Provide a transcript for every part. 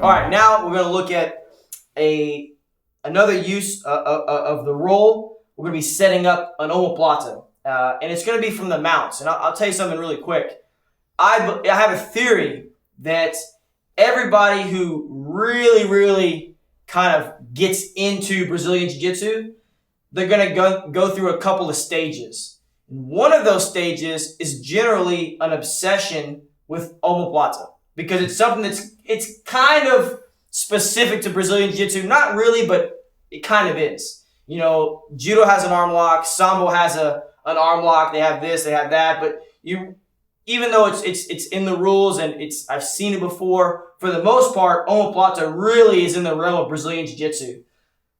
All right, now we're going to look at another use of the roll. We're going to be setting up an omoplata, and it's going to be from the mounts. And I'll tell you something really quick. I have a theory that everybody who really kind of gets into Brazilian Jiu-Jitsu, they're going to go through a couple of stages. One of those stages is generally an obsession with omoplata because it's something it's kind of specific to Brazilian Jiu-Jitsu. Not really, but it kind of is. You know, Judo has an arm lock, Sambo has an arm lock, they have this, they have that, but even though it's in the rules and I've seen it before, for the most part, omoplata really is in the realm of Brazilian Jiu-Jitsu.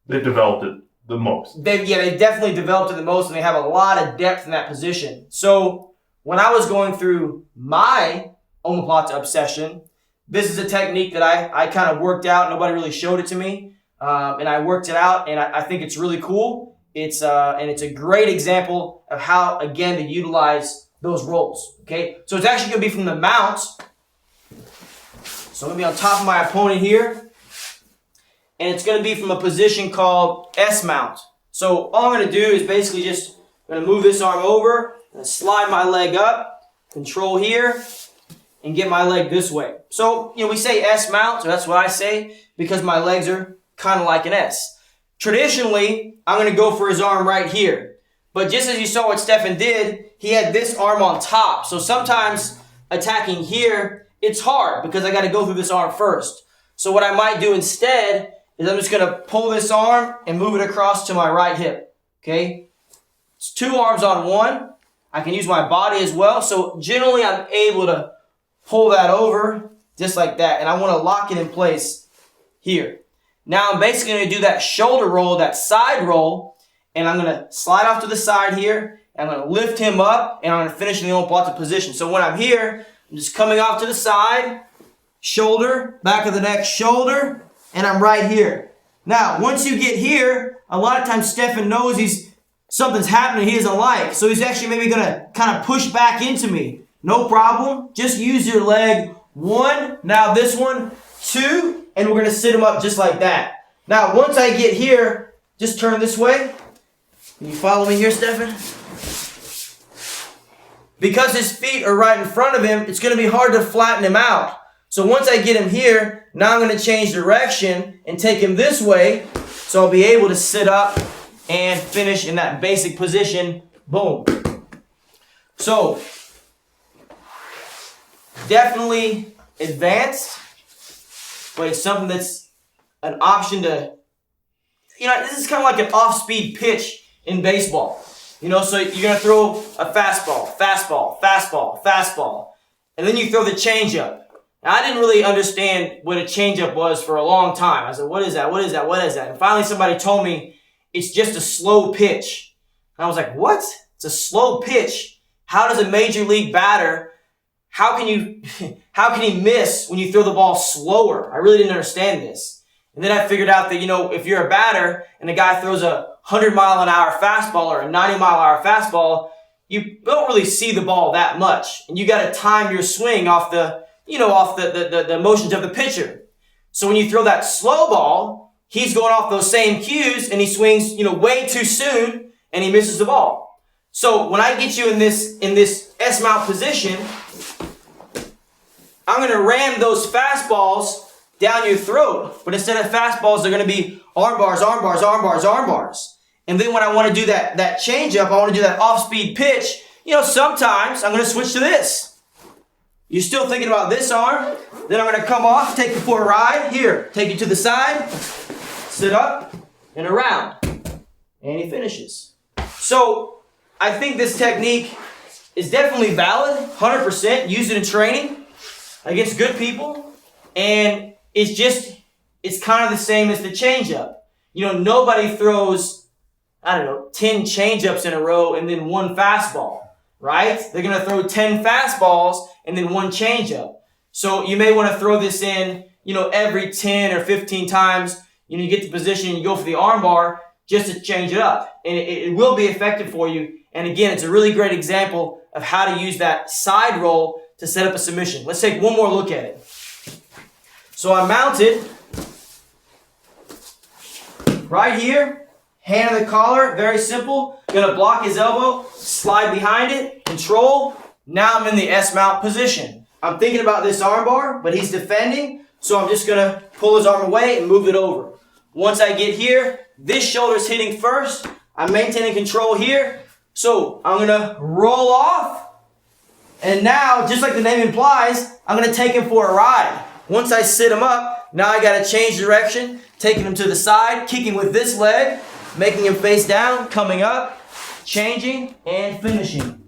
They've developed it the most. They definitely developed it the most, and they have a lot of depth in that position. So when I was going through my omoplata obsession, this is a technique that I kind of worked out. Nobody really showed it to me, and I worked it out, and I think it's really cool. It's a great example of how, again, to utilize those rolls. Okay, so it's actually going to be from the mount. So I'm going to be on top of my opponent here. And it's going to be from a position called S-mount. So all I'm going to do is basically just going to move this arm over, and slide my leg up, control here, and get my leg this way. So, we say S-mount, so that's what I say, because my legs are kind of like an S. Traditionally, I'm going to go for his arm right here. But just as you saw what Stephan did, he had this arm on top. So sometimes attacking here, it's hard because I got to go through this arm first. So what I might do instead is I'm just going to pull this arm and move it across to my right hip. Okay? It's two arms on one. I can use my body as well. So generally I'm able to pull that over just like that. And I want to lock it in place here. Now I'm basically going to do that shoulder roll, that side roll. And I'm going to slide off to the side here. And I'm going to lift him up. And I'm going to finish in the omoplata position. So when I'm here, I'm just coming off to the side. Shoulder, back of the neck, shoulder. And I'm right here. Now, once you get here, a lot of times Stephan knows something's happening he doesn't like. So he's actually maybe going to kind of push back into me. No problem. Just use your leg. One. Now this one. Two. And we're going to sit him up just like that. Now, once I get here, just turn this way. Can you follow me here, Stephan? Because his feet are right in front of him, it's going to be hard to flatten him out. So once I get him here, now I'm going to change direction and take him this way. So I'll be able to sit up and finish in that basic position. Boom. So, definitely advanced, but it's something that's an option to, this is kind of like an off-speed pitch in baseball. So you're going to throw a fastball, and then you throw the changeup. Now, I didn't really understand what a changeup was for a long time. I said, what is that? And finally somebody told me it's just a slow pitch. And I was like, what? It's a slow pitch? How does a major league batter, how can he miss when you throw the ball slower? I really didn't understand this. And then I figured out that, if you're a batter and a guy throws a 100-mile-an-hour fastball or a 90-mile-an-hour fastball, you don't really see the ball that much. And you got to time your swing off the motions of the pitcher. So when you throw that slow ball, he's going off those same cues and he swings, way too soon and he misses the ball. So when I get you in this S-mount position, I'm going to ram those fastballs down your throat. But instead of fastballs, they're going to be arm bars. And then when I want to do that change up, I want to do that off-speed pitch, sometimes I'm going to switch to this. You're still thinking about this arm. Then I'm going to come off, take you for a ride. Here, take you to the side, sit up, and around. And he finishes. So, I think this technique is definitely valid, 100%. Use it in training against good people. And it's kind of the same as the changeup. Nobody throws, 10 changeups in a row and then one fastball. Right? They're going to throw 10 fastballs and then one changeup. So you may want to throw this in, every 10 or 15 times. You get the position and you go for the arm bar just to change it up. And it will be effective for you. And again, it's a really great example of how to use that side roll to set up a submission. Let's take one more look at it. So I'm mounted right here, hand on the collar, very simple. Gonna block his elbow, slide behind it, control. Now I'm in the S mount position. I'm thinking about this arm bar, but he's defending, so I'm just gonna pull his arm away and move it over. Once I get here, this shoulder's hitting first. I'm maintaining control here. So I'm gonna roll off, and now, just like the name implies, I'm gonna take him for a ride. Once I sit him up, now I gotta change direction, taking him to the side, kicking with this leg, making him face down, coming up, changing, and finishing.